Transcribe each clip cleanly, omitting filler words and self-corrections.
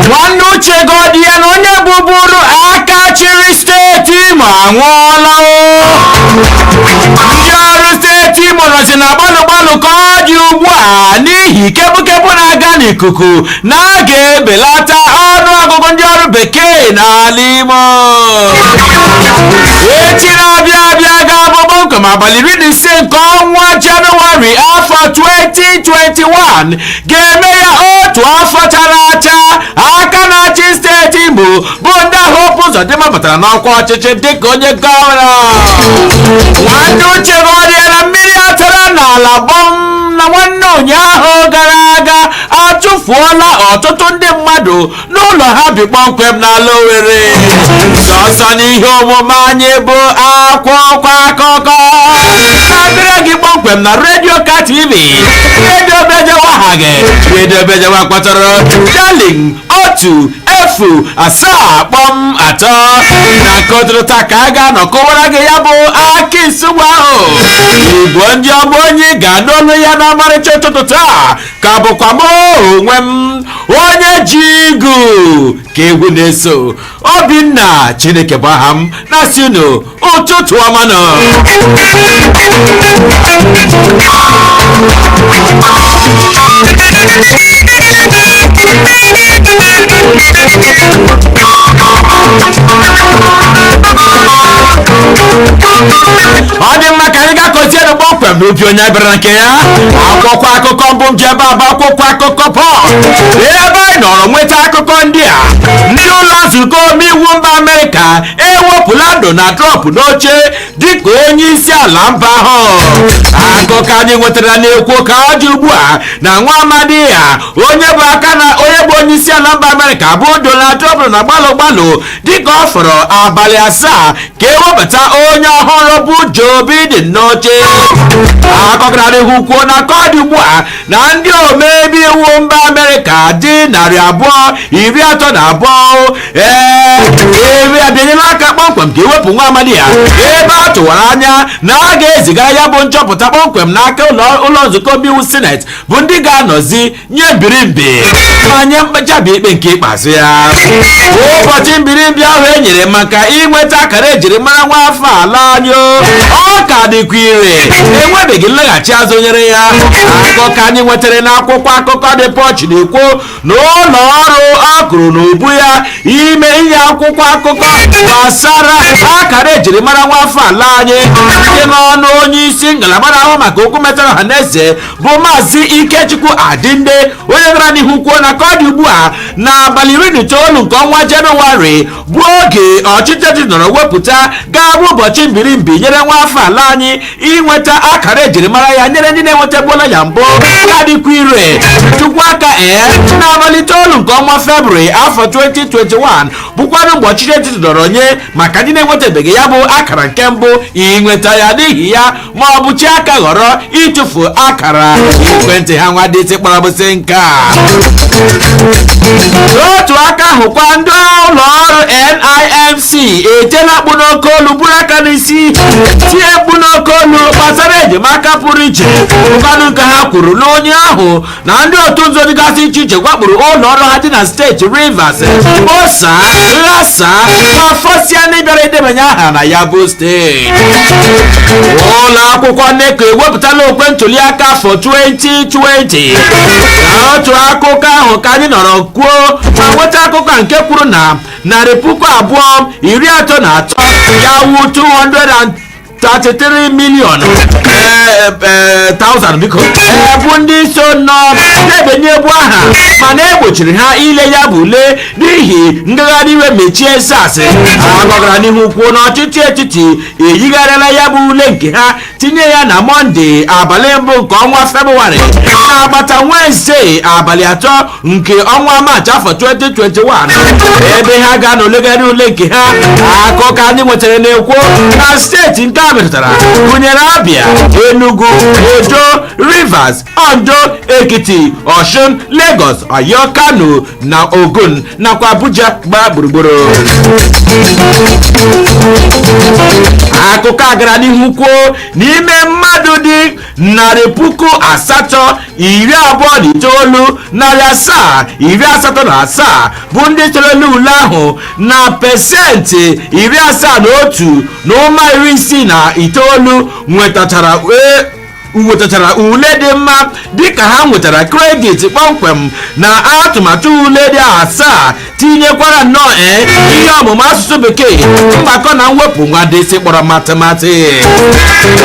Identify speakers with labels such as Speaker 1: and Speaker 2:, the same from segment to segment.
Speaker 1: nwanne uche godi ya na onye bụbụrụ aka chịrị steeti Imo anwụọla ndị ọrụ steeti Imo nọzi na gbalụ ka ọ dị ugbu a n'ihi kebụkebụ na-aga n'ikuku na a ga-ebelata ọnụọgụgụ ndị ọrụ bekee n'ala Imo. Echi na-abịa ga-abụ kpọmkwem abalị 15 nke ọnwa Jenụwarị afọ 2021 ga-eme ya otu afọ chara acha aka na-achị steeti Imo bụ ndị ahụ Uzodimma batara n'ọkwa ọchịchị dịka onye gọvanọ. nwanne uche gọdịara mmiri atara n'ala bọm na nwanne ụnyaahụ gara aga achụfuola ọtụtụ ndị mmadụ n'ụlọ ha bi kpọmkwem n'ala Owerri. sọsọ n'ihe omume anyị bụ akwụkwọ akụkọ na-abịara gị kpọmkwem na redio Ka TV, redio Bejewa Hage, redio Bejewa kpọtara Darling 107.3 na nkọtụrụta ka a ga-anọkọwara gị ya bụ aka nsogbu ahụ. Igbo ndị ọgbọ onye ga-anụ olu ya na ọmarịcha ụtụtụ taa ka bụkwa m onwe m onye ji igu ka egwu na-eso. Obinna Chineke bụ aha m na-asị unu ụtụtụ ọma nọ. ọ dị mma ka anyị ga-akọziere kpọmkwem n'obi onye bịara nke ya. akwụkwọ akụkọ mbụ m ji ebe a bụ akwụkwọ akụkọ Punch, ebe anyị nọrọ nweta akụkọ ndị a. ndị ụlọ nzukọ omeiwu mba Amerịka ewepụla Donald Trump n'oche dịka onye isi ala mba ahụ. akụkọ anyị nwetara na-ekwu ka ọ dị ugbu a na nwa amadi ya onye bụ onye isi ala mba Amerịka bụ Donald Trump na gbalụ dịka ọ fọrọ abalị 7 ka ewepụta onye ọhụrụ bụ Joe Biden n'oche. akọkọrọ ihu kwuo na ka ọ dị ugbu a na ndị omebe iwu mba Amerịka dị 232 ebe abịanyela aka kpọmkwem ka ewepụ nwa amadi ya, ebe a tụwara anya na a ga-ezigara ya bụ nchọpụta kpọmkwem n'aka ụlọ nzukọ omeiwu Senate bụ ndị ga-anọzi nye mbirimbi ma nye mkpechabi ikpe nke ikpeazụ ya. ụbọchị mbirimbi ahụ e nyere maka inweta akara ejirimara nwa afọ ala anyị ọ ka dịkwa ire, enwebeghị nlaghachi azụ nyere ya. akụkọ anyị nwetara n'akwụkwọ akụkọ dị Punch na-ekwu na ụlọ ọrụ akụrụ n'ubu ya ime ihe akwụkwọ akụkọ gbasara akara ejirimara nwa afọ ala anyị dị n'ọnụ onye isi ngalaba ahụ maka okwu metara ọha na eze bụ Maazị Ikechukwu Adinde, onye gara n'ihu kwuo na ka ọ dị ugbu a n'abalị 19 nke ọnwa Jenụwarị bụ oge ọchịchị etiti nọrọ wepụta ga-abụ ụbọchị mbirimbi nyere nwa afọ ala anyị inweta akara ejirimara ya nyere ndị na-enwetabuola ya mbụ ka dịkwa ire. Chukwu aka n'abalị 9 nke ọnwa Febrụwarị afọ 2021 bụkwanụ mgbe ọchịchị etiti nọrọ nye maka ndị na-enwetabeghị ya bụ akara nke mbụ inweta ya, n'ihi ya ma ọ bụ chi aka ghọrọ ịtụfu akara ekwentị ha nwa dịtị kparabụsị nke a. n'otu aka ahụkwa ndị ụlọ ọrụ NIMC etela mkpu n'oke olu buru aka n'isi tie mkpu n'oke olu gbasara enyemaka pụrụ iche ụkọdụ nke ha kwuru n'onye ahụ na ndị otu nzuzo dịgasị iche iche gwakpuru ụlọ ọrụ ha dị na steeti Rivers, Osa, Lassa ma Fosia ndị bịara idebanye aha na ya bụ steeti. ụlọ akwụkwọ NECO ewepụtala okwe ntụliaka afọ 2020. n'otu akụkọ ahụ ka anyị nọrọ kwuo ma nweta akụkọ nke kwuru na 233 ya wu 233 million thousand biko bụ ndị so nọ na-ebenye ebu aha mana egbochiri ha ile ya bụ ule n'ihi ngagharị iwe mechie SARS. agọgara n'ihu kwuo na ọchịchị etiti eyigharịala ya bụ ule nke ha tinye ya na Mọnde abalị mbụ nke ọnwa Febụwarị na agbata Wenezdee abalị 3 nke ọnwa Maachị afọ 2021 ebe ha ga-anọlegharị ule nke ha. Akụkọ anyị nwetara na-ekwu na steeti nke a metụtara gụnyere Abia, Enugu, Edo, Rivers, Ondo, Ekiti, Osun, Lagos, Oyo, Kano na Ogun nakwa Abuja gbaa gburugburu. Akụkọ agara n'ihu kwuo n'ime mmadụ dị 829,787 bụ ndị chere n'ule ahụ na pesentị 71.69 nwetachara ule dị mma dịka ha nwetara kredit kpọmkwem na atụmatụ ule dị 7 tinyekwara nnọọ ihe ọmụmụ asụsụ bekee, mgbakọ na mwepụ nwadesi kpọrọ matematiks.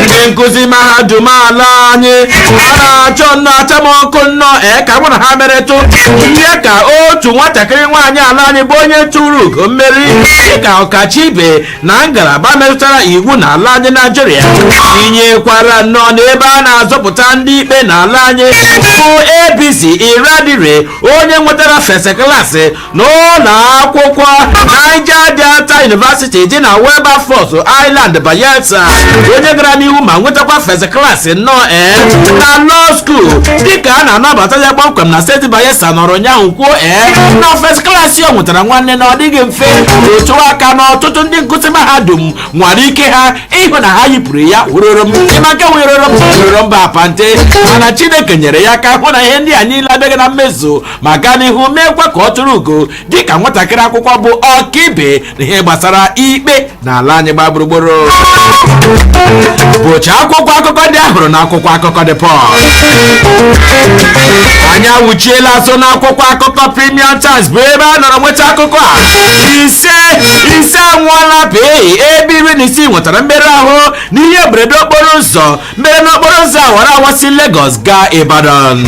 Speaker 1: Ndị nkụzi mahadum ala anyị a na-achọ nnọọ atamọkụ nnọọ ka mụ na ha meretụ ihe ka otu nwatakịrị nwaanyị ala anyị bụ onye tụrụ ugo mmeri dịka ọkachibe na ngalaba metụtara iwu n'ala anyị Naịjirịa tinyekwara nnọọ n'ebe a na-azọpụta ndị ikpe n'ala anyị bụ ABC Iradire, onye nwetara first class n'ụlọ akwụkwọ Niger Delta University dị na Wilberforce Island, Bayelsa, onye gara n'ihu ma nwetakwa first class nnọọ na law school dịka a na-anabata ya kpọmkwem na steeti Bayelsa nọrọ ụnyaahụ kwuo na first class o nwetara nwanne na ọ dịghị mfe otu aka na ọtụtụ ndị nkụzi mahadum nwere ike ha ịhụ na ha yipụrụ ya weroro ịma nke weroro mba apante, mana Chineke nyere ya aka hụ na ihe ndị a niile abịaghị na mmezu ma gaa n'ihu meekwa ka ọ tụrụ ugo dịka nwatakịrị akwụkwọ bụ ọkaibe na ihe gbasara ikpe n'ala anyị gbaa gburugburu. Bụcha akwụkwọ akụkọ ndị ahụrụ na akwụkwọ akụkọ The Punch. Anyị awụchiela azụ na akwụkwọ akụkọ Premium Times bụ ebe a nọrọ nweta akụkọ a ise anwụọla pee ebe 16 nwetara mmerụ ahụ n'ihe mberede okporo ụzọ mere n'okporo ụzọ awara awasị Lagos gaa Ibadan.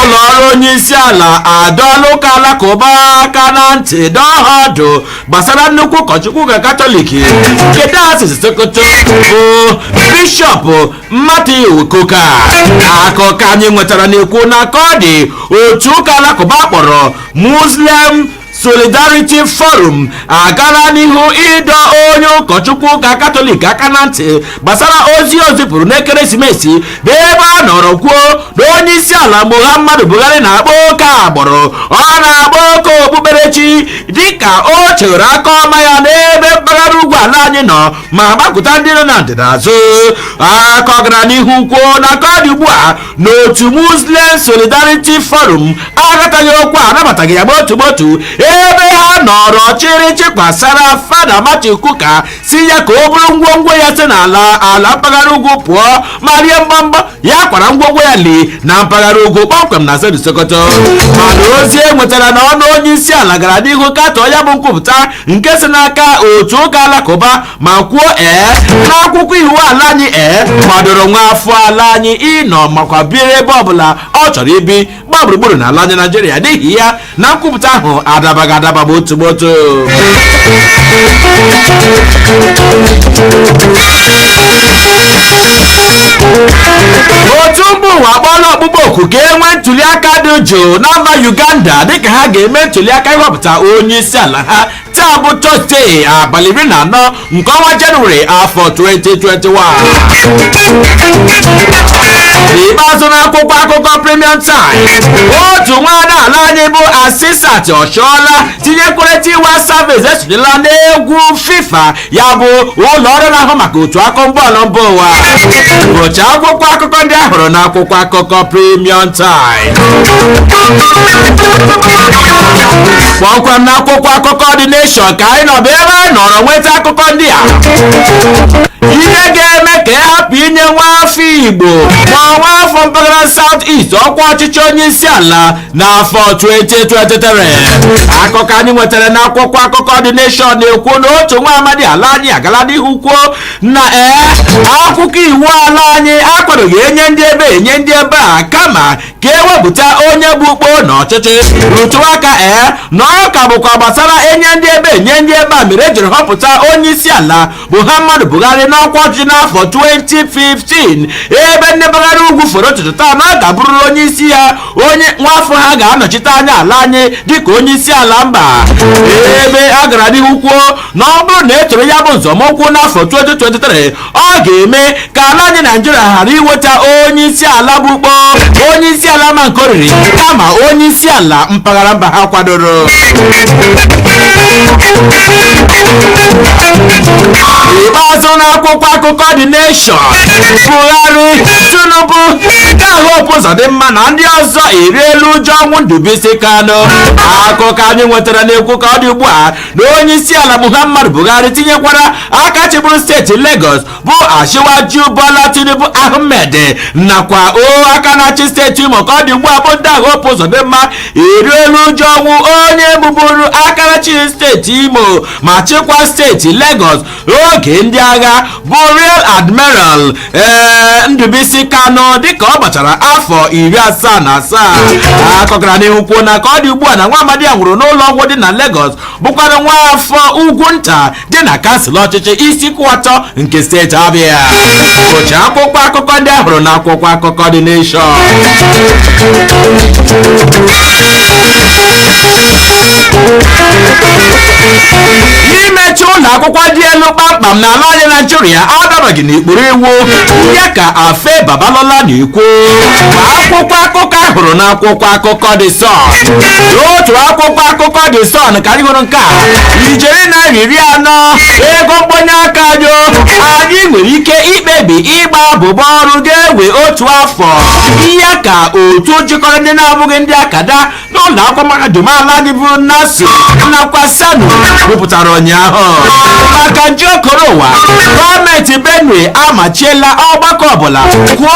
Speaker 1: Ụlọ ọrụ onye isi ala adọọla ụka alakụba aka na ntị dọọdụ gbasara nnukwu ụkọchukwu ụka Katọlik nke Dayọsis Sokoto bụ Bishọp Matthew Koka. Akụkọ anyị nwetara na-ekwu na ka ọ dị otu ụka alakụba kpọrọ Muslim Solidarity Forum agala n'ihu ịdọ onye ụkọchukwu ụka Katọlik aka na ntị gbasara ozi o zipụrụ n'ekeresimesi bụ ebe a nọrọ kwuo na onye isi ala Muhammadu Buhari na-akpọ oke agbụrụ, ọ na-akpọ oke okpukperechi dịka o chere aka ọma ya n'ebe mpaghara ugwu ala anyị nọ ma gbakụta ndị nọ na ndịda azụ. Aka ọ gara n'ihu kwuo na ka ọ dị ugbu a n'otu Muslim Solidarity Forum agataghị okwu anabataghị ya gbotu ebe ha nọrọ chịrị chịkwasara Fada Matthew Koka si ya ka o bụrụ ngwongwo ya si n'ala mpaghara ugwu pụọ ma rie mgbamgba ya kwara ngwongwo ya lee na mpaghara ugwu kpọmkwem na steeti Sokoto. Mana ozi enwetara na ọnụ onye isi ala gara n'ihu katọọ ya bụ nkwupụta nke si n'aka otu ụka alakụba ma kwuo n'akwụkwọ iwu ala anyị kwadoro nwa afọ ala anyị ịnọ makwa biri ebe ọbụla ọ chọrọ ibi gbaa gburugburu n'ala anyị Naịjirịa. N'ihi ya na nkwupụta ahụ adabaghị adaba bụ otu otu mba ụwa akpọọla ọkpụkpọ oku ka enwee ntụliaka dị jụụ na mba Uganda dịka ha ga-eme ntụliaka ịhọpụta onye isi ala ha taa bụ Tọzdee abalị 14 nke ọnwa Jenụwarị afọ 2021. N'ikpeazụ na akwụkwọ akụkọ Premium Times, otu nwaada ala anyị bụ Asisat Oshoala tinyekwere Tiwa Savage esonyela n'egwu FIFA ya bụ ụlọ ọrụ na-ahụ maka otu akọmbọọlụ mba ụwa. Bụcha akwụkwọ akụkọ ndị ahụrụ na akwụkwọ akụkọ Premium Times. Kpọmkwem na akwụkwọ akụkọ The Nation ka anyị nọbụ ebe anyị nọrọ nweta akụkọ ndị a. Ihe ga-eme ka hapụ inye nwa afọ Igbo ma nwa afọ n'afọ mpaghara South East ọkwa ọchịchị onye isi ala n'afọ 2023. Akụkọ anyị nwetara n'akwụkwọ akụkọ The Nation na-ekwu na otu nwa amadi ala anyị agala n'ihu kwuo na akwụkwọ iwu ala anyị akwadoghị enye ndị ebe a kama ka ewepụta onye bụ ukpo n'ọchịchị rụtụ aka na ọ ka bụkwa gbasara enye ndị ebe a mere ejiri họpụta onye isi ala Muhammadu Buhari n'ọkwa ọchịchị n'afọ 2015 ebe ndị mpaghara ugwu fọrọ chịchịta na ọ ga-abụrụrụ onye isi ya onye nwafọ ha ga-anọchite anya ala anyị dịka onye isi ala mba, ebe a gara n'ihu kwuo na ọ bụrụ na etoro ya bụ nzọmụkwụ n'afọ 2023 ọ ga-eme ka ala anyị Naijiria ghara iweta onye isi ala bụ ukpo onye isi ala ma nke oriri kama onye isi ala mpaghara mba ha kwadoro. Ikpeazụ n'akwụkwọ akụkọ The Nation, Buhari, Tinubu, Hope Uzodimma na ndị ọzọ eriela ụjọ ọnwụ Ndubuisi Kanu. Akụkọ anyị nwetara na-ekwu ka ọ dị ugbu a na onye isi ala Muhammadu Buhari tinyekwara aka chịbụrụ steeti Lagos bụ Asiwaju Bola Tinubu Ahmed nakwa aka na-achị steeti Imo ka ọ dị ugbu a bụ ndị Hope Uzodimma eriela ụjọ ọnwụ onye bụbụrụ aka na-achị steeti Imo ma chịkwa steeti Lagos oge ndị agha bụ Rear Admiral Ndubuisi Kanu dịka ọ gbachara afọ 77. Akọkara n'ihu kwuo na ka ọ dị ugbu a na nwa amadi a nwụrụ n'ụlọ ọgwụ dị na Lagos bụkwara nwa afọ ugwu nta dị na kansụl ọchịchị isi kwụatọ nke steeti Abia. Oche akwụkwọ akụkọ ndị ahụrụ na akwụkwọ akụkọ The Nation. Imechi ụlọ akwụkwọ dị elu kpamkpam n'ala anyị Naijiria adabaghị n'ikpuru iwu ya ka Afe Babalola na-ekwu. Akwụkwọ akụkọ ahụrụ na akwụkwọ akụkọ The Sun. Otu akwụkwọ akụkọ The Sun ka anyị hụrụ nke a ijeri naira 40 ego mkpọnye aka anyị nwere ike ikpebi ịgba abụba ọrụ ga-ewe otu afọ ihe ka otu jikọrọ ndị na-abụghị ndị akada n'ụlọ akwụkwọ mahadum ala anyị bụ NASU nakwa SANU rụpụtara ụnyaahụ. Maka nje okoro ụwa, gọọmenti Benue amachiela ọgbakọ ọbụla kwuo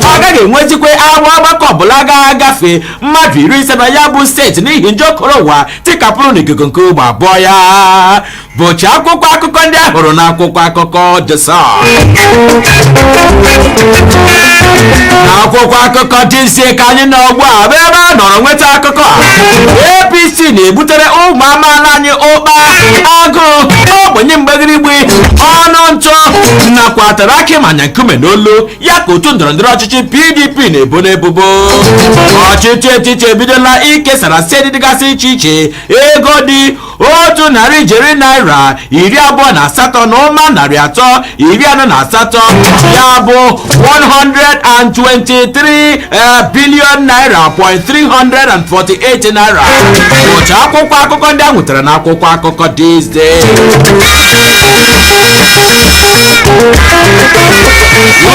Speaker 1: ọ gaghị enwezikwe ọgbakọ ọbụla ga-agafe mmadụ 50 na ya bụ steeti n'ihi nje okoro ụwa tikapụrụ n'ikuku nke ụgbọ abụọ ya. Bụcha akwụkwọ akụkọ ndị ahụrụ na akwụkwọ akụkọ The Sun. N'akwụkwọ akụkọ DC ka anyị n'ọgbọ a bụ ebe a nọrọ nweta akụkọ APC na-ebutere ụmụ amaala anyị ụkpa agụụ ogbenye mgbegirigbe ọnụ ntụ nakwa tara akị manya nkume n'olu ya ka otu ndọrọndọrọ ọchịchị PDP na-ebo n'ebubo. Ọchịchị etiti ebidola ikesara steeti dịgasị iche iche ego dị otu narị ijeri naira 28 na ụma 348 ya bụ 123 billion naira .348 naira. Ụcha akwụkwọ akụkọ ndị a nwetara na akwụkwọ akụkọ This Day.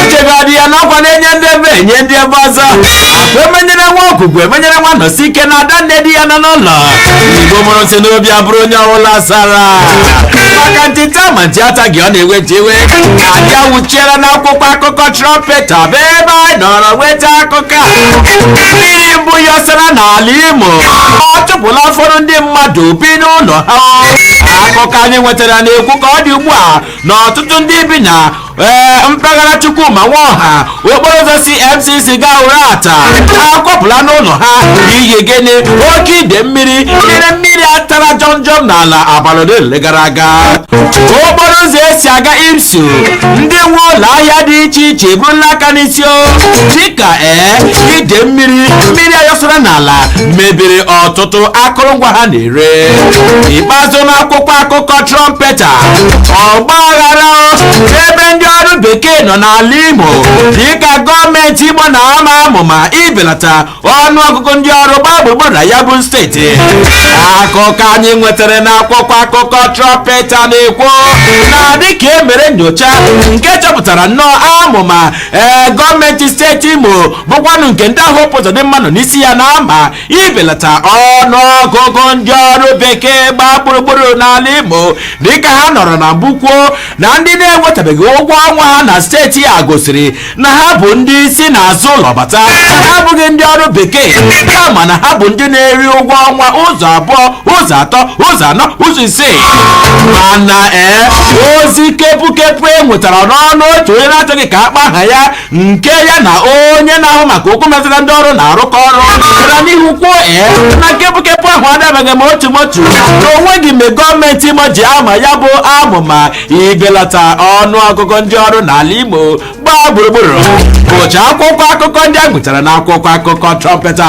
Speaker 1: Uche ga-adị ya n'ọkwa na-enye ndị ebe enye ndị ebe ọzọ. Akwa emenyere nwa ọgụgụ emenyere nwa nọsi ike na ada nne di ya nọ n'ụlọ. Igbo mụrụ nsị n'obi abụrụ onye ọbụla sara maka ntịta ma ntị ata gị ọ na-eweta iwe. Anyị awụchiela n'akwụkwọ akụkọ Trumpeta bụ ebe anyị nọrọ nweta akụkọ mmiri mbụ ya ọsara n'ala Imo ọ chụpụla ụfọdụ ndị mmadụ bi n'ụlọ ha. Akụkọ anyị nwetara na-ekwu ka ọ dị ugbu a na ọtụtụ ndị bi na mpaghara Chukwuma Nwaọha okporo ụzọ si FCC gaa Urata akwapụla n'ụlọ ha n'ihi gịnị oke ide mmiri mmiri atara jọmjọm n'ala abalị ole gara aga. Okporo ụzọ esi aga IMSU ndị nwe ụlọ ahịa dị iche iche eburula aka n'isi dịka ide mmiri ayọsara n'ala mebiri ọtụtụ akụrụngwa ha na-ere. Ikpeazụ n'akwụkwọ akụkọ Trumpeta, ọgba aghara ebe ndị ọrụ bekee nọ n'ala Imo dịka gọọmenti Imo na-ama amụma ibelata ọnụọgụgụ ndị ọrụ gbaa gburugburu na ya bụ steeti. Akụkọ anyị nwetara n'akwụkwọ akụkọ Trumpeta na-ekwu na dịka emere nyocha nke chọpụtara nnọọ amụma gọọmenti steeti Imo bụkwanụ nke ndị ahụ Uzodimma nọ n'isi ya na-ama ibelata ọnụọgụgụ ndị ọrụ bekee gbaa gburugburu n'ala Imo dịka ha nọrọ na mbụ kwuo na ndị na-enwetabeghị ụgwọ ọnwa ha ha na steeti a gosiri na ha bụ ndị isi n'azụ ụlọ bata, ha abụghị ndị ọrụ bekee, kama na ha bụ ndị na-eri ụgwọ ọnwa ụzọ abụọ, ụzọ atọ, ụzọ anọ, ụzọ isii. Mana ozi kepụkepụ e nwetara n'ọnụ otu onye na-achọghị ka akpa aha ya, nke ya na onye na-ahụ maka okwu metụtara ndị ọrụ na-arụkọ ọrụ, gara n'ihu kwuo na kepụkepụ ahụ adabaghị m otu motu na onweghị mgbe gọọmenti Imo ji ama ya bụ amụma ibelata ọnụ ọgụgụ ndị ọrụ n'ala Imo gbaa gburugburu. Bụcha akwụkwọ akụkọ ndị a nwetara n'akwụkwọ akụkọ Trọmpeta.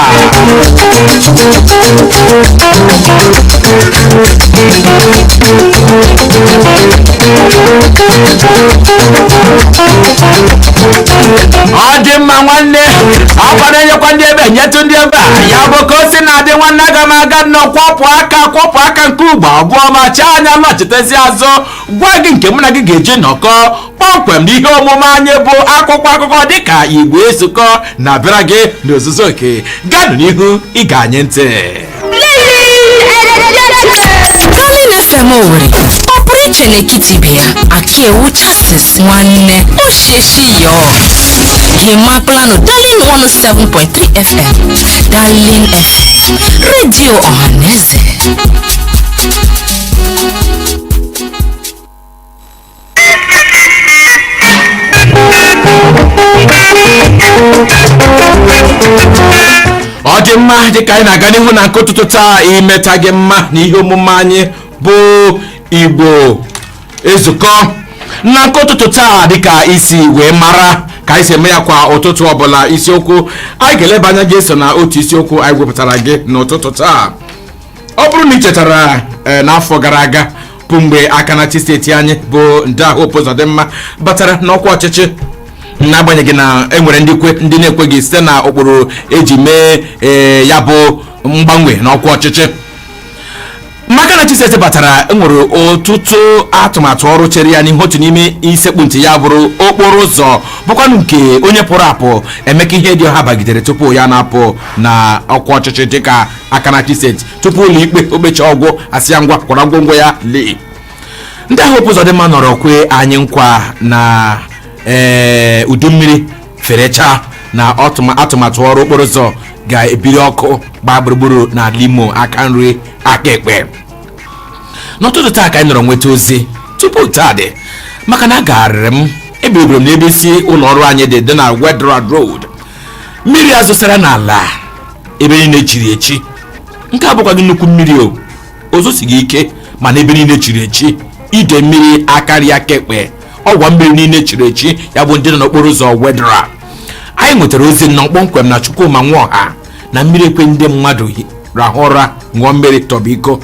Speaker 1: Ọ dị mma nwanne, ọkwa na-enyekwa ndị ebe nyetụ ndị ebe a, ya bụ ka o si na-adị nwanne. Aga m aga nnọọ kwọpụ aka nke ugbo abụọ ma chaa anya lọchitezi azụ gwa gị nke mụ na gị ga-eji nọkọ kpọmkwem n'ihe omume anyị bụ akwụkwọ akụkọ dịka Igbo Ezukọ na-abịara gị n'ozuzu oke. Ganụ n'ihu ịga anyị ntị.
Speaker 2: Darling FM Owerri, ọ pụrụ iche n'ekiti ibe ya, Akiewu Justice nwanne o sheshi yo. Himaplano Darling 107.3 FM, Darling FM, Radio Ohaneze.
Speaker 1: Ọ dị mma dịka anyị na-aga n'ihu na nke ụtụtụ taa imeta gị mma n'ihe omume anyị bụ Igbo Ezukọ. Na nke ụtụtụ taa dịka isi wee mara ka anyị si eme ya kwa ụtụtụ ọbụla, isiokwu anyị ga-eleba anya gị so na otu isiokwu anyị wepụtara gị n'ụtụtụ taa. Ọ bụrụ na ị chetara n'afọ gara aga bụ mgbe aka na-achị steeti anyị bụ Hope Uzodimma batara n'ọkwa ọchịchị, n'agbanyeghị na enwere ndị na-ekweghị site na ụkpụrụ eji mee ya bụ mgbanwe n'ọkwa ọchịchị. Maka na Chisteeti batara, enwere ọtụtụ atụmatụ ọrụ chere ya n'ihe. Otu n'ime isekpu ntị ya bụrụ okporo ụzọ, bụkwanụ nke onye pụrụ apụ Emeka Ihedioha bagidere tupu ya na-apụ na ọkwa ọchịchị dịka aka na Chisteeti, tupu ụlọ ikpe okpecha ọgwụ asị ya ngwa kwara ngwongwo ya lee. Ndị Hope Uzodimma nọrọ kwe anyị nkwa na udu mmiri ferecha na atụmatụ ọrụ okporo ụzọ ga-ebiri ọkụ gbaa gburugburu n'ala Imo aka nri aka ekpe. N'ụtụtụ taa ka anyị nọrọ nweta ozi tupu taa dị, maka na agarịrị m ebiribiri m n'ebe isi ụlọ ọrụ anyị dị na Wedra Road. Mmiri azụsara n'ala ebe niile chiri echi. Nke a bụkwa gị nnukwu mmiri ozosighị ike, mana ebe niile chiri echi, ide mmiri akarịa aka ekpe, ọgwa mmiri niile chiri echi, ya bụ ndị nọ n'okporo ụzọ Wedra. Anyị nwetara ozi nnọọ kpọmkwem na Chukwuma Nwaọha na mmiri ekwe ndị mmadụ rahụ ụra ṅụọ mmiri tọba iko.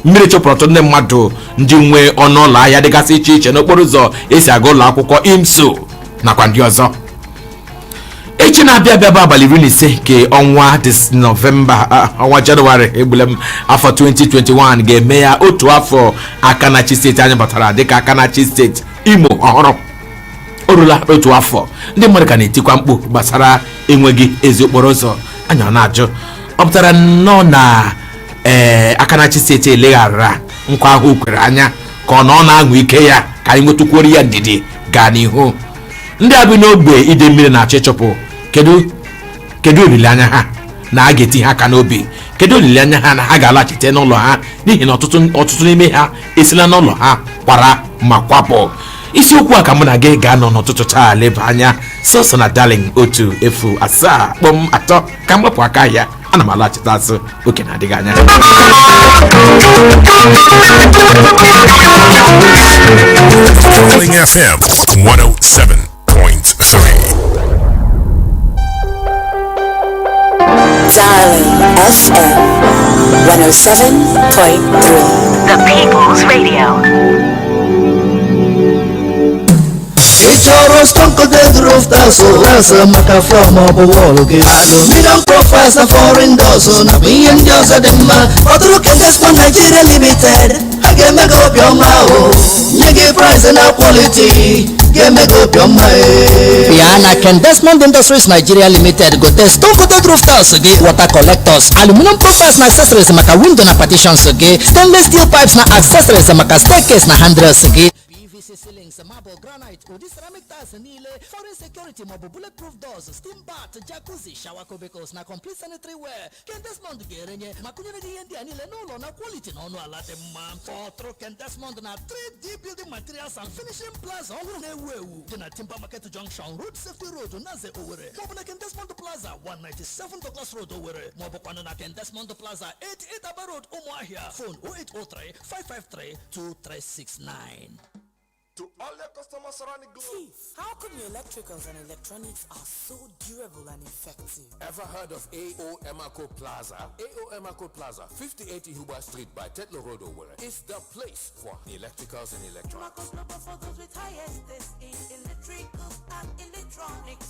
Speaker 1: Mmiri chụpụrụ ndị mmadụ ndị nwe ọnụ ụlọ ahịa dịgasị iche iche n'okporo ụzọ esi aga ụlọ akwụkwọ IMSO nakwa ndị ọzọ. Echi na-abịa bụ abalị 15 nke ọnwa Nọvemba, ọnwa Jenụwarị egbulem afọ 2021 ga-eme ya otu afọ aka na Chisteeti anyị batara dịka aka na Chisteeti Imo ọhụrụ. O rula otu afọ, ndị mmadụ ka na-etikwa mkpu gbasara enweghị ezi okporo ụzọ. Anya na-ajụ, ọ pụtara nnọọ na aka na Chisteeti eleghara nkwa ahụ kwere anya ka ọ na-aṅụ ike ya ka anyị nwetụkwuru ya ndidi gaa n'ihu. Ndị a bi n'ogbe ide mmiri na-achọ ịchụpụ, kedu olileanya ha na a ga-eti ha aka n'obi? Kedu olileanya ha na ha ga-alachite n'ụlọ ha, n'ihi na ọtụtụ n'ime ha esila n'ụlọ ha kwara ma kwapụ? Isiokwu a ka mụ na gị ga-anọ n'ụtụtụ taa leba anya sọsọ na Darling 107.3 ka mgbapụ aka ya. Ana m alachite azụ oke na-adịghị anya.
Speaker 3: Darling FM 107.3.
Speaker 4: Darling FM 107.3.
Speaker 5: The People's Radio.
Speaker 6: Choro stonko de roof taso Rasa maka from up a wall Aluminium profiles na foreign dozo Na biyan Diyosa dimma Otuluke Desmond Nigeria Limited Age mega up your mao Nyege price na quality Ge mega up your mae
Speaker 7: Piana Ken Desmond Industries Nigeria Limited Go test stonko de roof taso ge water collectors Aluminium profiles na accessories maka window na partitions ge Stainless steel pipes na accessories maka staircase na handrails ge PVC ceilings, marble, granite, ụdị ceramic tiles niile, foreign security maọbụ bulletproof doors, steam bath, jacuzzi, shower cubicles na complete sanitary wear. Ken Desmond ga-erenye ma kụnyere gị ihe ndị a niile n'ụlọ na quality na ọnụ ala dị mma. Kpọtụrụ Ken Desmond na 3D Building Materials and Finishing Plaza ọhụrụ na-ewu ewu dị na Timber Market Junction, Road Safety Road, Naze, Owerri, maọbụ na Ken Desmond Plaza 197 Douglas Road, Owerri, maọbụkwanụ na Ken Desmond Plaza 88 Aba Road, Umuahia. Phone 0803-553-2369.
Speaker 8: To all the customers around the globe.
Speaker 4: Chief, how come your electricals and electronics are so durable and effective?
Speaker 8: Ever heard of AO Emaco Plaza? AO Emaco Plaza, 5080 Huber Street by Tetlo Road, Owerri, is the place for electricals and electronics.
Speaker 9: Emaco's global for those with highest taste in electricals and electronics.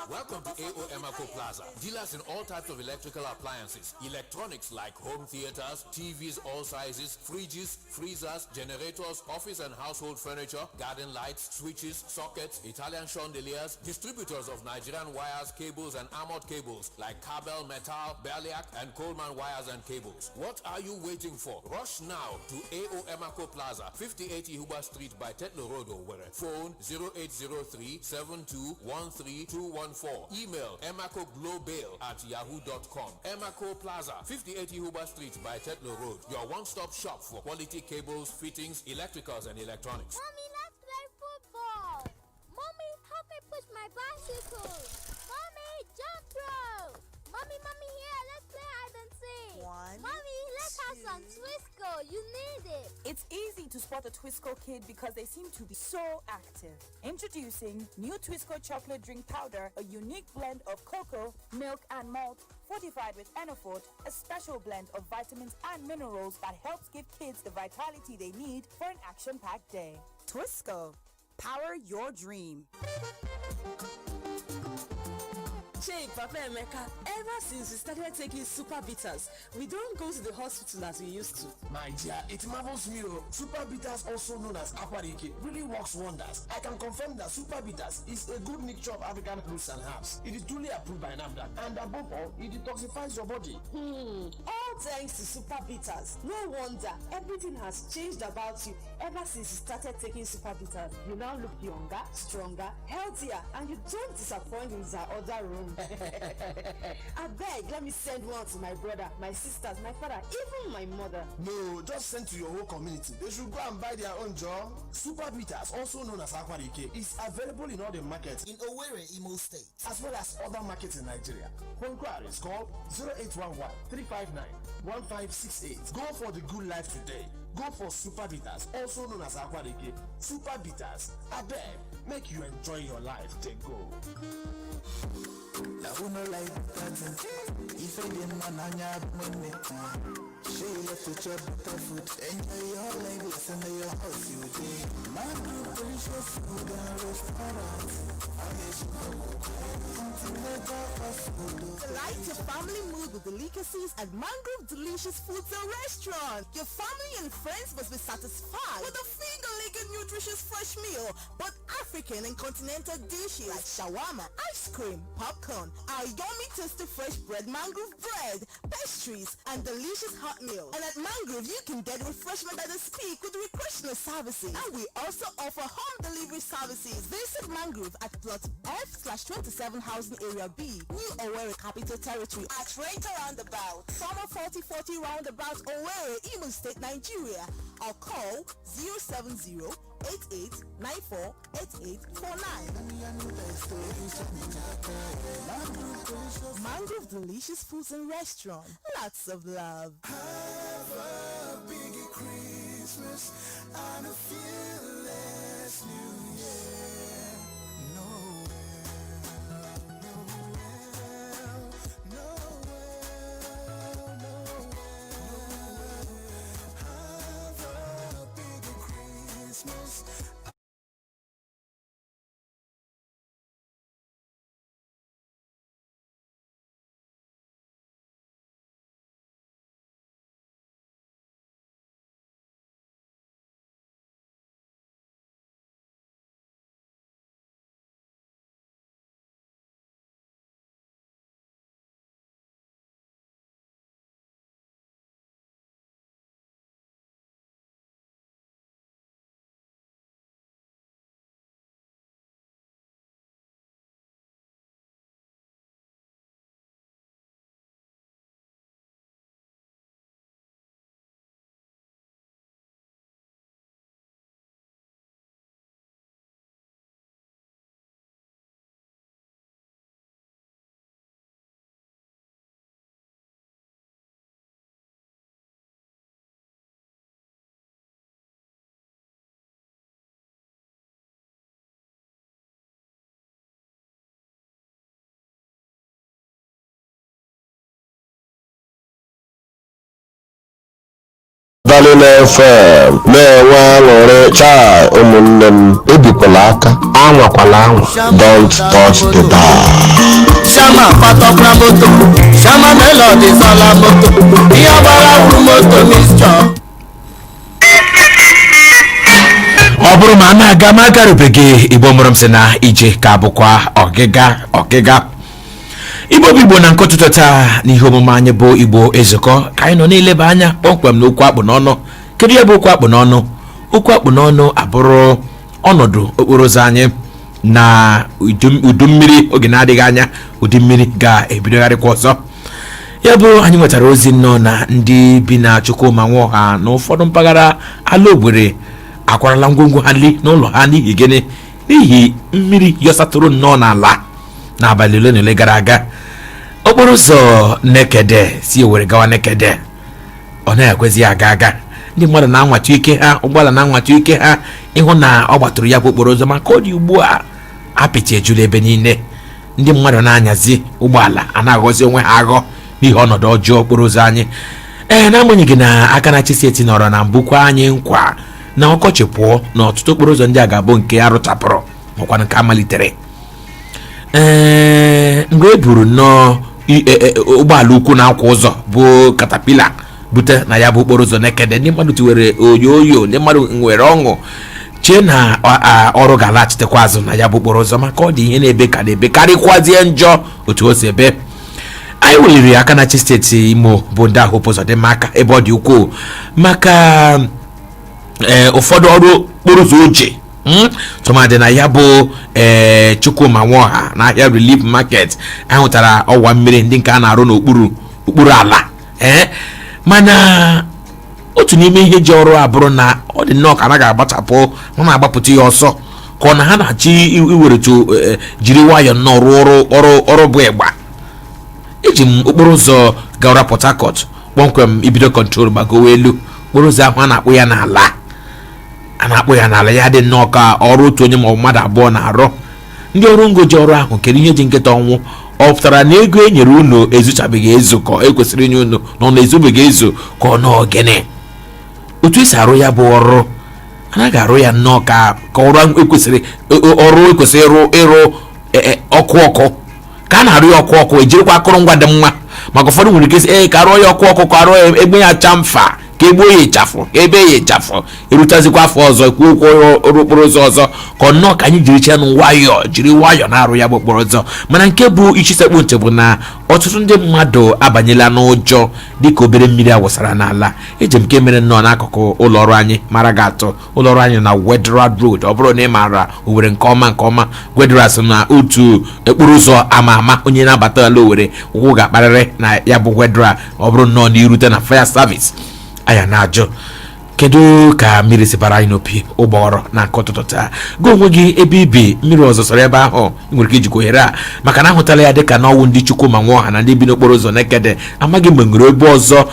Speaker 8: Welcome to AO Emaco Plaza. Dealers in all types of electrical appliances, electronics like home theaters, TVs all sizes, fridges, freezers, generators, office and household furniture, garden lights, switches, sockets, Italian chandeliers, distributors of Nigerian wires, cables and armored cables like Cabel, Metal, Berliak and Coleman wires and cables. What are you waiting for? Rush now to AO Emaco Plaza, 5080 Huber Street by Tetlo Road, Owerri. Phone 0803-7213-214. Email emacoglobal@yahoo.com. Emaco Plaza, 5080 Huber Street by Tetlo Road. Your one-stop shop for quality cables, fittings, electricals and electronics.
Speaker 10: Mommy, let's play football. Mommy, help me push my bicycle. Mommy, jump rope. Mommy, here, let's play hide and seek. Mommy, let's have some Twisco. You need it.
Speaker 11: It's easy to spot a Twisco kid because they seem to be so active. Introducing new Twisco chocolate drink powder, a unique blend of cocoa, milk and malt, fortified with Enofort, a special blend of vitamins and minerals that helps give kids the vitality they need for an action-packed day.
Speaker 12: Twisco, power your dream.
Speaker 13: Hey, Papa Emeka, ever since we started taking Super Bitters, we don't go to the hospital as we used to.
Speaker 14: My dear, it marvels me. Super Bitters, also known as Aquariki, really works wonders. I can confirm that Super Bitters is a good mixture of African roots and herbs. It is duly approved by NAFDAC, and above all, it detoxifies your body.
Speaker 13: All thanks to Super Bitters. No wonder everything has changed about you ever since you started taking Super Bitters. You now look younger, stronger, healthier, and you don't disappoint in the other room. I beg, let me send one to my brother, my sisters, my father, even my mother.
Speaker 14: No, just send to your whole community. They should go and buy their own job. Super Bitters, also known as Aquarike, is available in all the markets
Speaker 7: in Owerri, Imo State,
Speaker 14: as well as other markets in Nigeria. For inquiries, call 0811-359-1568. Go for the good life today. Go for Super Bitters, also known as Aquarike. Super Bitters, I beg, make you enjoy your life. Take go.
Speaker 6: La uno like that. If I didn't mananya money, she left to chop better food. Enjoy your life, listen to your house you day. Mangrove delicious food and restaurants.
Speaker 12: Light your family mood with delicacies at Mangrove Delicious Foods and Restaurant. Your family and friends must be satisfied with a finger-licking nutritious fresh meal, but African and continental dishes like shawarma, ice cream, popcorn, our yummy tasty fresh bread, mangrove bread, pastries, and delicious hot meals. And at Mangrove, you can get refreshment by the speak with recreational services. And we also offer home delivery services. Visit Mangrove at plot F/27 Housing Area B, New Owerri Capital Territory at Ranger Roundabout, Summer 4040 Roundabout, Owerri, Imo State, Nigeria. Or call 070-8894-8849. Mangrove Delicious Foods and Restaurant. Lots of love.
Speaker 6: Have a big Christmas and a fearless New Year.
Speaker 15: Darling FM na-enwe aṅụrị chai ụmụnne m ebikwala aka anwakwala anwa don't touch the dial.
Speaker 6: Shama patọkra moto Shama melody sala moto ihe ọgbara wuru moto mixture.
Speaker 1: ọ bụrụ ma a na-aga ma agarubeghị Igbo mụrụ m sị na ije ka bụkwa ọgịga Igbo bụ Igbo na nkọtụtụ taa n'ihe omume anyị bụ Igbo ezukọ ka anyị nọ na-eleba anya kpọmkwem n'okwu akpụ n'ọnụ. Kedu ihe bụ okwu akpụ n'ọnụ? Okwu akpụ n'ọnụ abụrụ ọnọdụ okporo ụzọ anyị na udu mmiri oge na-adịghị anya ụdị mmiri ga-ebidogharịkwa ọzọ. Ya bụ anyị nwetara ozi nnọọ na ndị bi na Chukwuma Nwaọha na ụfọdụ mpaghara ala Ogbere akwarala ngwongwo ha n'ụlọ ha n'ihi gịnị? N'ihi mmiri yọsatụrụ nnọọ n'ala n'abalị ole na ole gara aga. Okporo ụzọ Nekede si Owerri gawa Nekede ọ na-ekwezi aga ndị mmadụ na-anwata ike ha, ụgbọala na-anwata ike ha ịhụ na ọ gbatụrụ ya bụ okporo ụzọ maka ọ dị ugbu a apịtị ejuru ebe niile. Ndị mmadụ na-anyazi ụgbọala a na-aghọzi onwe ha aghọ n'ihi ọnọdụ ọjọọ okporo ụzọ anyị. N'agbanyeghị na aka na Chiseeti nọrọ na mbukwa anyị nkwa na ọkọchị pụọ na ọtụtụ okporo ụzọ ndị a ga-abụ nke arụchapụrụ makwa nke amalitere. Mgbe e buru nnọọ ụgbọala ukwu na-akwa ụzọ bụ katapila bute na ya bụ okporo ụzọ Nekede, ndị mmadụ tiwere oyoyo, ndị mmadụ nwere ọṅụ chee na ọrụ ga-alaghachitekwa azụ na ya bụ okporo ụzọ maka ọ dị ihe na-ebe ka na-ebe karịkwazie njọ otu o si ebe. Anyị weliri aka na Chisteeti Imo bụ ndị ahụ ụzọ dị mma aka ebe ọ dị ukwuu maka ụfọdụ ọrụ okporo ụzọ oche tụmadị na ya bụ Chukwuma Nwaọha na ahịa Relief Market ahụtara ọwa mmiri ndị nke a na-arụ n'okpuru ala mana otu n'ime ihe ji ọrụ abụrụ na ọ dị nnọọ ka a ga-agbachapụ ha na-agbapụta ya ọsọ ka ọ na ha na-achọ iweretu jiri nwayọọ nnọọ rụọ ọrụ bụ ịgba. Eji m okporo ụzọ gawara Port Harcourt kpọmkwem ibido kọntrol gbagowa elu okporo ụzọ ahụ a na-akpụ ya n'ala ya dị nnọọ ka ọrụ otu onye ma mmadụ abụọ na-arụ. Ndị ọrụ ngo ji ọrụ ahụ kere ihe ji nkịta ọnwụ ọ pụtara na ego e nyere unu ezuchabeghị ezu ka ekwesịrị inye unu na ọ na-ezubeghị ezu ka ọ nọọ gịnị? Otu esi arụ ya bụ ọrụ anaghị arụ ya nnọọ ka ọrụ ekwesịrị ịrụ ọkụ ka a na-arụ ya ọkụ ejirikwa akụrụngwa dị mma maka ụfọdụ nwere ike ka arụọ ya ọkụ ka arụọ ya egbe ya chamfa ka egbuo ya ịchafụ ka ebe ya ịchafụ erutazikwa afọ ọzọ kwuo ọrụ okporo ụzọ ọzọ ka ọ nnọọ ka anyị jiri chenụ jiri nwayọọ na-arụ ya bụ okporo ụzọ. Mana nke bụ isi sekpu ntị bụ na ọtụtụ ndị mmadụ abanyela n'ụjọ dịka obere mmiri awụsara n'ala. Eji m nke mere nnọọ n'akụkụ ụlọọrụ anyị mara ga-atụ ụlọọrụ anyị na Wedra Road. Ọ bụrụ na ị maara Owerri nke ọma Wedra so na otu okporo ụzọ ama onye na-abata ala Owerri ụkwụ ga-akparịrị na ya bụ Wedra. Ọ bụrụ nnọọ na irute na fire service anya na-ajụ kedu ka mmiri si bara anyị n'opi ụgbọọrọ na nke ụtụtụ taa. Gị onwe gị ebe ibi mmiri ọzọ sọrọ ebe ahụ nwere ike ijikwa ohere a maka na ahụtala ya dịka n'ọnwụ ndị Chukwuma Nwaọha na ndị bi n'okporo ụzọ Nekede. Amaghị mgbe nwere ebe ọzọ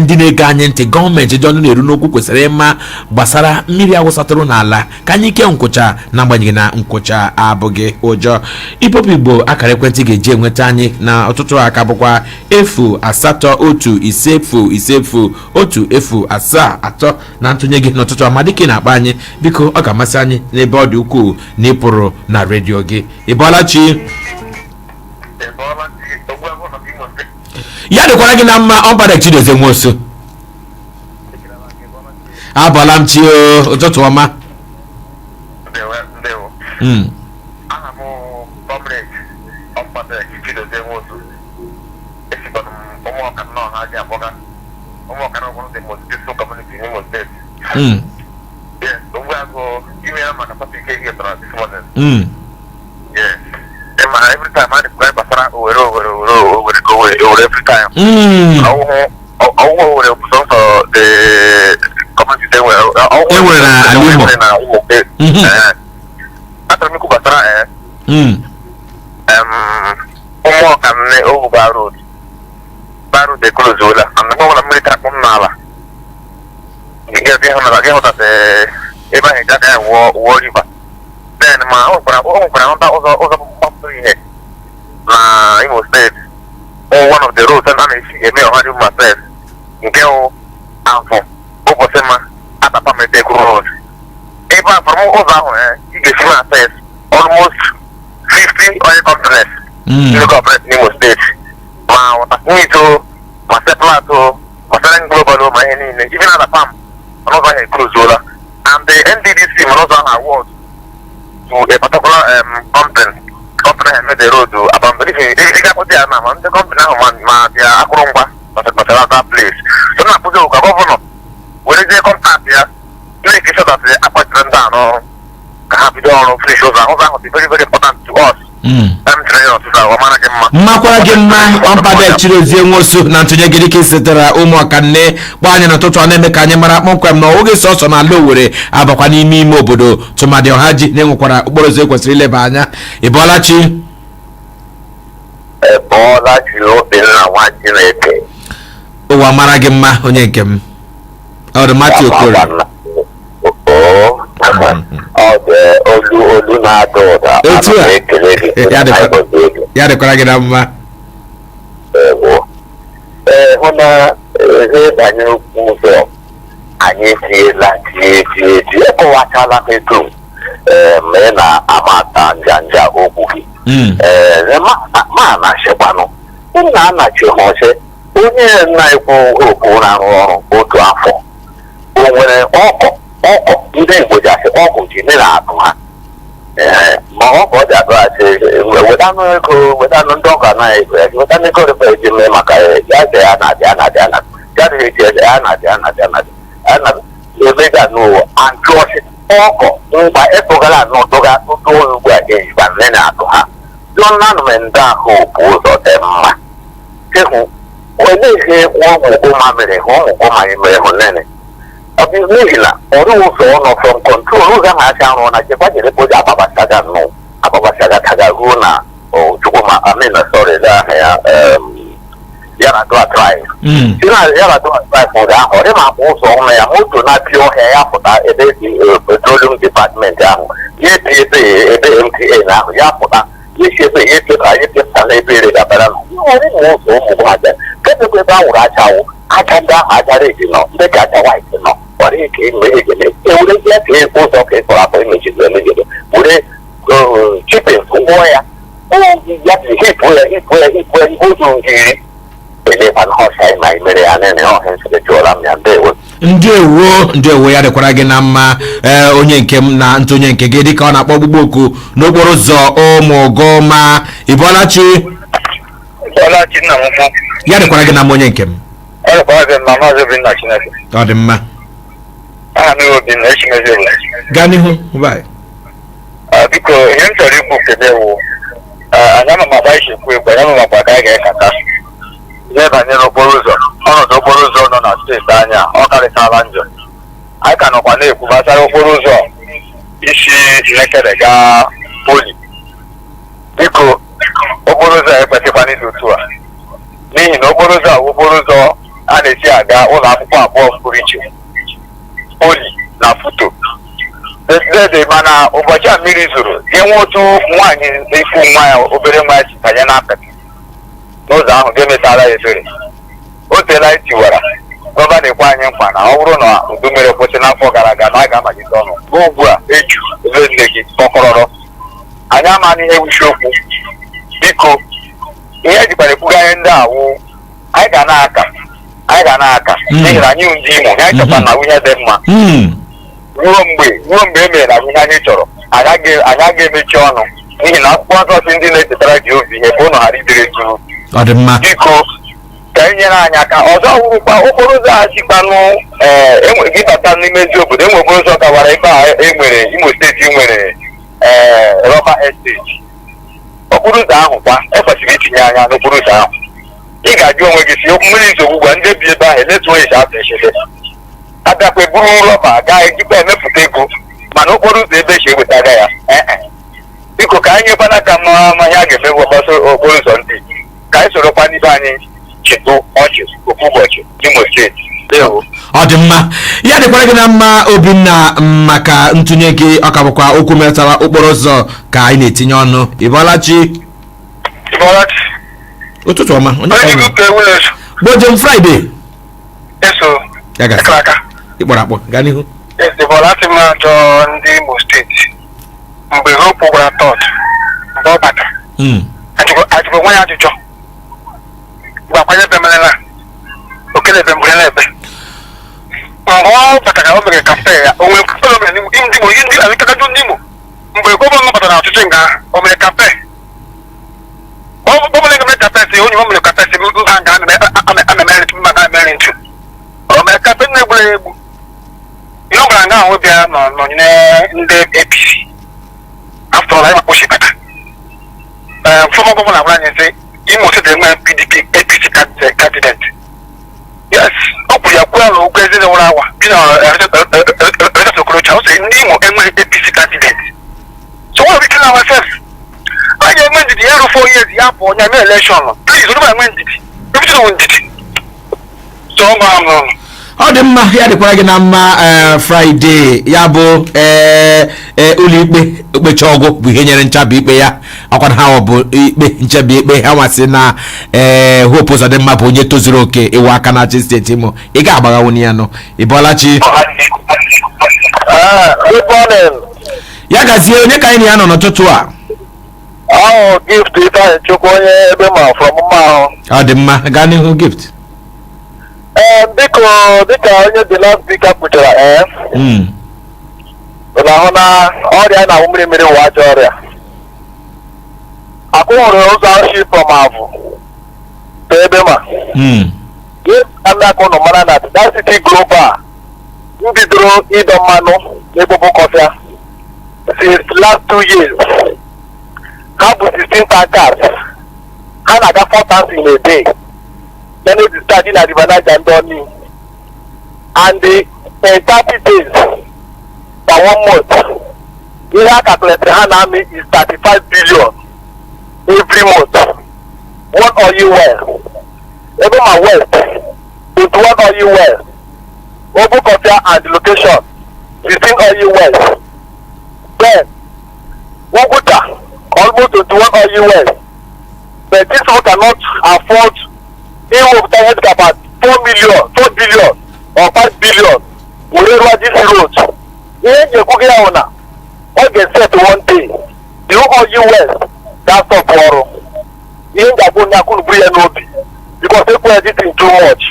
Speaker 1: ndị na-ege anyị ntị gọọmenti dị ọnụ na-eru n'okwu kwesịrị ịma gbasara mmiri awụsatụrụ n'ala ka anyị ike nkwụcha n'agbanyeghị na nkwụcha abụghị ụjọ. Ibopụ Igbo akara ekwentị ga-eji enweta anyị na ọtụtụ aka bụkwa 08150101073 na ntụnye gị n'ụtụtụ amadike na-akpa anyị biko ọ ga-amasị anyị n'ebe ọ dị ukwuu na ịpụrụ na redio gị. Ịbọọla chi ya dịkwara gị na mma ọbara Chidozie Nwosu. Abọọla m chi ụtụtụ ọma.
Speaker 16: Yes, so we are go give me a man a topic here this morning. Yes. Every time I describe Basara over every time. The comment say well after me Basara over road. Baru de Colozola and the moment military nala. Get the eba that war river. Then my own ground also here. Imo State or one of the roads and I see a male hundred myself. Go Alpha. Apamete Road. Even from over you get access almost 50 oil companies. Local Nemo State. Ma Watakito, Maseplato, Maselang Global, my even at the farm, another Cruzola. And the NDDC another award to a particular company made the road to abandon. If they got what they are now, the company now, they are Akromba, but that place. So now, put the governor, when they contact here, make sure that the appointment down or have it all officials and all that would be very, very important to us.
Speaker 1: Mmakwara gị mma ọmpada chirozie nwosu na ntụnye gị dịka isetara ụmụaka nne gba anyị n'ụtụtụ a na-eme ka anyị mara kpọmkwem na oge sọsọ na ala Owerri abakwa n'ime ime obodo tụmadị ọha ji na-enwekwara okporo ụzọ ekwesịrị ileba anya. Ịbọọlachi
Speaker 16: Obinna nwa Chineke
Speaker 1: ụwa mara gị mma onye nke m ọ dị Matthew Okoro
Speaker 16: olu na-ada ụda
Speaker 1: ya dịkwara gị na mma
Speaker 16: hụ na ihe banyere okwu ụzọ anyị tiela tie ekọwachala m ego mee na amata njanja okwu gị ma na-achịkwanụ nna anachighọchi onye na-ekwu okwu na-arụ ọrụ otu afọ o nwere ọkụ ndị Igbo ji asị ọkụ ji nne na-atụ ha ma ọkụ ọ ji atụ asị wetanụ ego wetanụ ndị ọka na-ego ya wetanụ ego rịpa eji mee maka ya ze ya na-adị ya dịghị eji eze ya na-adị emega n'ụwa antụọchị ọkụ mgba etụgara n'ụtụga tụtụ ugbu a ga-ejiba nne na-atụ ha ndị ahụ bụ ụzọ dị mma ịhụ onye ihe ụmụgụma mere ha ụmụgụma mere hụ nene n'ihi na ọrụ ụzọ ọnọ from control ụzọ ahụ acha arụ na chekwa jere kpoji ababachaga taga ruo na chukwuma amina sorry ya na dua drive ya na dua drive ụzọ ahụ ọ dị ma akpụ ụzọ ọnụ ya moto na-apịa ọhịa ya pụta ebe dị petroleum department ahụ ya ebe MTA na ahụ ya pụta ya epụta na ebe ere gabara ọrụ na ụzọ ụmụ aja kedekwa ebe ahụrụ achawụ aja ndị ahụ ajara eji nọ ndị ka aja white nọ ọrụ ike ewere ndị aka ekwu ụzọ ka ịkọrọ afọ emegide were chipin ụgwọ ya ya hipụ ya ụzọ ngiri elekwana ọsha ma imere ya nene ọha nsebe jụọla m ya
Speaker 1: ndewo ya dịkwara gị na mma onye nke m na ntụnye nke gị dịka ọ na-akpọ ọgbụgbọ oku n'okporo ụzọ ụmụgụma. Ịbọọlachi ya dịkwara gị na mma onye nke m ọ dị mma gaa n'ihu
Speaker 16: biko ihe m chọrọ ikwu kede wụ anya ma maba ichekwu egwu anya ma maba ka a ga-ekata ihe banyere okporo ụzọ ọnọdụ okporo ụzọ nọ na steeti anya ọ karịchala njọ anyị ka nọkwa na-ekwu gbasara okporo ụzọ isi Nnekere gaa Poli. Biko okporo ụzọ ekwesịkwana ịdị otu a n'ihi na okporo ụzọ a okporo ụzọ a na-esi aga ụlọ akwụkwọ abụọ pụrụ iche Poli na Futo dị mana ụbọchị a mmiri zoro enwe otu nwaanyị ifu nwa ya obere nwa ya si banye n'apịtị n'ụzọ ahụ ga-emetara ya efere o teela itiwara gọvanọ ekwe anyị mkpa na ọ bụrụ na udu mmiri kwụsị n'afọ gara aga na a ga-amalite ọnụ n'ugbu a eju ebe nne gị kpọkọrọrọ anyị amaghị ihe wuchi okwu. Biko ihe ejikwara ekwuga anyị ndị awụ anyị ga na-aka n'ihi na anyị ndị Imo ya chọta na ihe dị mma ruo mgbe e mere na ihe anyị chọrọ anyị ga-emechi ọnụ n'ihi na akwụkwọ nsọ si ndị na-echetara gị obi ihe bụ ụnụ ghara idere jụụ. Biko ka e nyere anyị aka ọzọ wụrụkwa okporo ụzọ a chikwanụ gị bata n'ime ezi obodo enwe okporo ụzọ gawara ebe a enwere Imo steeti nwere rọba esteti. Okporo ụzọ ahụ kwa ekwesịrị itinye anya n'okporo ụzọ ahụ. Ị ga-ajụ onwe gị si mmiri izo ugbu a ndị bi ebe ahụ eletu esi atụ echede abịakwa eburu rọba ga-ejikwa emepụta ego mana okporo ụzọ ebe esi ewetaga ya biko ka anyị nyekwana ka mma ihe a ga-emewe gbasara okporo ụzọ ndị ka anyị sorokwa n'ibe anyị chịtụ ọchị ofu ụbọchị Imo steeti.
Speaker 1: Ọ dị mma ya dịkwara gị na mma Obinna maka ntụnye gị ọ ka bụkwa okwu metara okporo ụzọ ka anyị na-etinye ọnụ. Ịbọọlachi ụtụtụ ọma Bojem Friday ya ga ịkpọrọ akpọ gaa n'ihu.
Speaker 16: Ezibolati mmadụ ndị Imo steeti mgbe Hope gwara tọt mgbe ọ bata ajụrụ nwa ya ajụjụ gbakwanye ebe merela okele ebe mgbe ebe mgbe ọ batara o mere kampe ya o nwere kampe ndị alịkakajụ ndị Imo mgbe gọvanọ batara na ọchịchị nga o mere kampe gọvanọ ga-eme kampe si onye o mere kampe si mba nga ana-emere ntu o mere kampe na-egburu egbu ihe ọ gwara nga ahụ bịa nọnyere ndị APC after all, I'm pushing back. Former governor Abraham say he must have PDP APC candidate. Yes, we are well, President Orawa, you know, APC candidate. So what we tell ourselves? I amended the year 4 years, the apple, and I election. Please, what I amended it. Everything I wanted it. So,
Speaker 1: ọ dị mma ya dịkwara gị na mma Friday ya bụ ụlọikpe okpecha ọgụ bụ ihe nyere nchabi ikpe ya ọkwa ha ọ bụ ikpe nchabi ikpe ha nwasị na Hope Uzodimma bụ onye tozuru oke ịwa aka na-achị steeti Imo ị ga-agbaghanwu ya nọ Ịbọlachi ya gazie onye ka anyị na ya nọ n'ụtụtụ a
Speaker 16: gift ife chukwu onye ebe ma from mma ahụ
Speaker 1: ọ dị mma gaa n'ihu gift
Speaker 16: dịka onye dị last speaker kwuchara na-ahụ na ọrịa na-awụ mmiri mmiri ụwa ajọ ọrịa akwụhụrụ ụzọ ahụshi from avụ to ebe ma akụ nọ mara na Density Global mbidoro ịdọ mmanụ n'ebubo kọfịa since last 2 years ha bụ 16 tankers ha na-aga 4 tanks in a day. Then it is starting at the Banana and Donny. And in 30 days, for 1 month, we have calculated Hanami is 35 billion every month. One oil well. Every my west, with one oil well. Open Kofia and the location, 15 oil wells. Then, Woguta, almost 21 oil wells. But this one cannot afford. He will target about 4 billion or 5 billion. We will this road. If you go here now, what get set one day, you all US, that's not tomorrow. You ain't going to be a lobby because they put everything too much.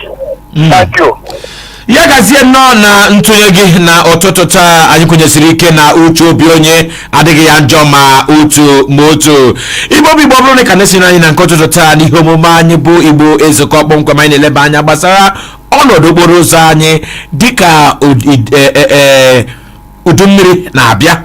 Speaker 16: Thank you.
Speaker 1: ya gazie nọ na ntụnye gị na ụtụtụ taa anyị kwenyesiri ike na uche obi onye adịghị ya njọ ma otu Igbo bụ Igbo bụrụ ka na-esi anyị na nke ụtụtụ taa n'ihe omume anyị bụ Igbo ezukọ kpọmkwem anyị na-eleba anya gbasara ọnọdụ okporo ụzọ anyị dịka udu mmiri na-abịa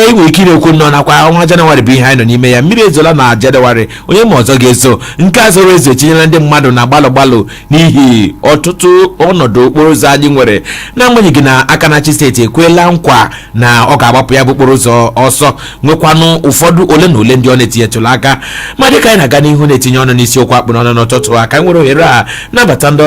Speaker 1: inwe ike okwu nọ nakwa ọnwa Jenụwarị bụ ihe anyị nọ n'ime ya mmiri ezola na Jenụwarị onye ma ọzọ ga-eso nke a zoro ezo etinyela ndị mmadụ na gbalụ n'ihi ọtụtụ ọnọdụ okporo ụzọ anyị nwere na-agbanyeghị na aka na-achị steeti ekwela nkwa na ọ ga-agbapụ ya bụ okporo ụzọ ọsọ nwekwanụ ụfọdụ ole na ole ndị ọ na-etinyetụla aka ma dịka anyị na-aga n'ihu na-etinye ọnụ n'isiokwu akpụ n'ọnụ n'ụtụtụ a ka anyị nwere ohere a nabata ndị